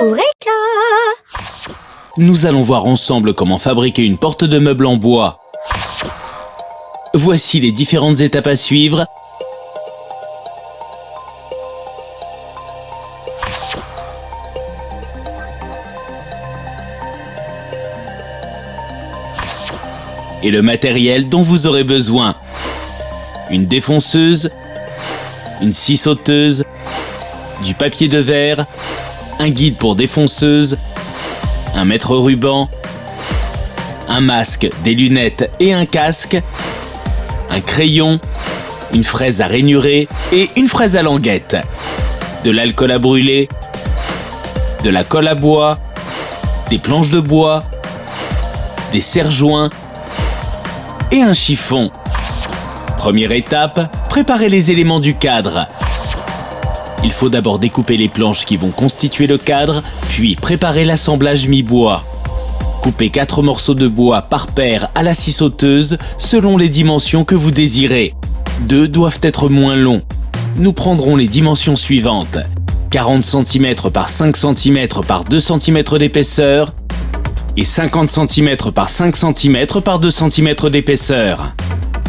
Eureka! Nous allons voir ensemble comment fabriquer une porte de meuble en bois. Voici les différentes étapes à suivre. Et le matériel dont vous aurez besoin. Une défonceuse, une scie sauteuse, du papier de verre, un guide pour défonceuse, un mètre-ruban, un masque, des lunettes et un casque, un crayon, une fraise à rainurer et une fraise à languette, de l'alcool à brûler, de la colle à bois, des planches de bois, des serre-joints et un chiffon. Première étape, préparez les éléments du cadre. Il faut d'abord découper les planches qui vont constituer le cadre, puis préparer l'assemblage mi-bois. Coupez 4 morceaux de bois par paire à la scie sauteuse selon les dimensions que vous désirez. 2 doivent être moins longs. Nous prendrons les dimensions suivantes. 40 cm par 5 cm par 2 cm d'épaisseur et 50 cm par 5 cm par 2 cm d'épaisseur.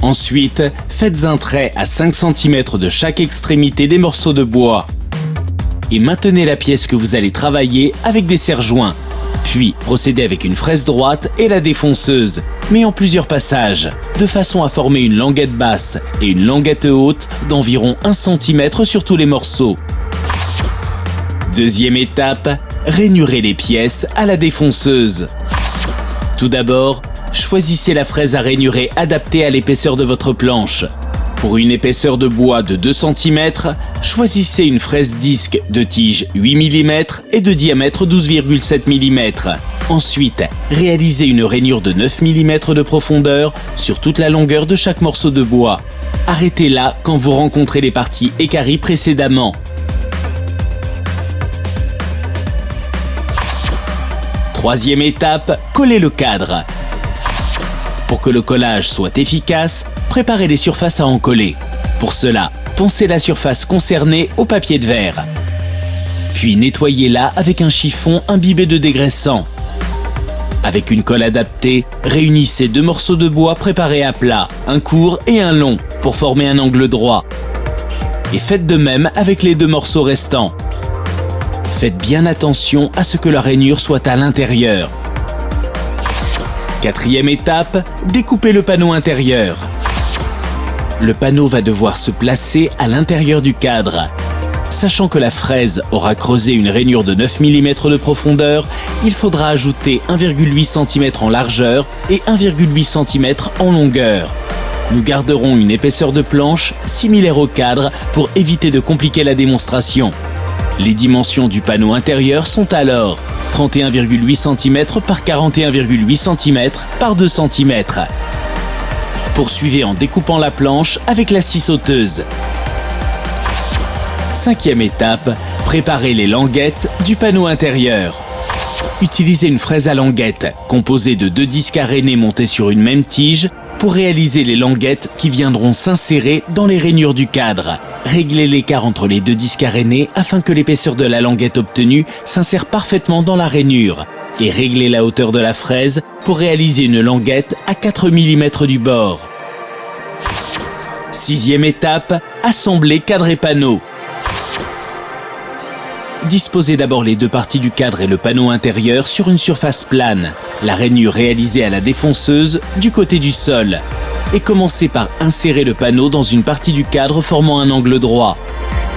Ensuite, faites un trait à 5 cm de chaque extrémité des morceaux de bois. Et maintenez la pièce que vous allez travailler avec des serre-joints. Puis, procédez avec une fraise droite et la défonceuse, mais en plusieurs passages, de façon à former une languette basse et une languette haute d'environ 1 cm sur tous les morceaux. Deuxième étape, rainurez les pièces à la défonceuse. Tout d'abord, choisissez la fraise à rainurer adaptée à l'épaisseur de votre planche. Pour une épaisseur de bois de 2 cm, choisissez une fraise disque de tige 8 mm et de diamètre 12,7 mm. Ensuite, réalisez une rainure de 9 mm de profondeur sur toute la longueur de chaque morceau de bois. Arrêtez là quand vous rencontrez les parties équarries précédemment. Troisième étape, collez le cadre. Pour que le collage soit efficace, préparez les surfaces à en coller. Pour cela, poncez la surface concernée au papier de verre. Puis nettoyez-la avec un chiffon imbibé de dégraissant. Avec une colle adaptée, réunissez 2 morceaux de bois préparés à plat, un court et un long, pour former un angle droit. Et faites de même avec les 2 morceaux restants. Faites bien attention à ce que la rainure soit à l'intérieur. Quatrième étape, découpez le panneau intérieur. Le panneau va devoir se placer à l'intérieur du cadre. Sachant que la fraise aura creusé une rainure de 9 mm de profondeur, il faudra ajouter 1,8 cm en largeur et 1,8 cm en longueur. Nous garderons une épaisseur de planche similaire au cadre pour éviter de compliquer la démonstration. Les dimensions du panneau intérieur sont alors 31,8 cm par 41,8 cm par 2 cm. Poursuivez en découpant la planche avec la scie sauteuse. Cinquième étape, préparez les languettes du panneau intérieur. Utilisez une fraise à languette composée de 2 disques arénés montés sur une même tige pour réaliser les languettes qui viendront s'insérer dans les rainures du cadre. Réglez l'écart entre les 2 disques arénés afin que l'épaisseur de la languette obtenue s'insère parfaitement dans la rainure. Et réglez la hauteur de la fraise pour réaliser une languette à 4 mm du bord. Sixième étape, assemblez cadre et panneau. Disposez d'abord les 2 parties du cadre et le panneau intérieur sur une surface plane, la rainure réalisée à la défonceuse du côté du sol. Et commencez par insérer le panneau dans une partie du cadre formant un angle droit.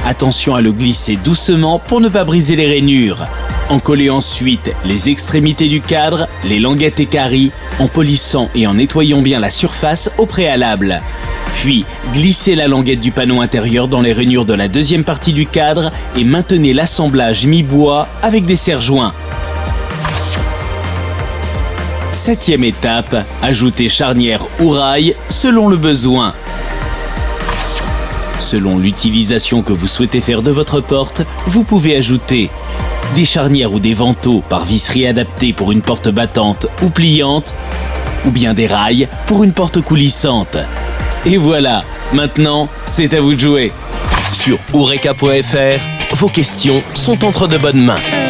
Attention à le glisser doucement pour ne pas briser les rainures. Encollez ensuite les extrémités du cadre, les languettes équarries, en polissant et en nettoyant bien la surface au préalable. Puis, glissez la languette du panneau intérieur dans les rainures de la deuxième partie du cadre et maintenez l'assemblage mi-bois avec des serre-joints. Septième étape, ajoutez charnière ou rail selon le besoin. Selon l'utilisation que vous souhaitez faire de votre porte, vous pouvez ajouter des charnières ou des vantaux par visserie adaptée pour une porte battante ou pliante, ou bien des rails pour une porte coulissante. Et voilà, maintenant, c'est à vous de jouer. Sur Eureka.fr, vos questions sont entre de bonnes mains.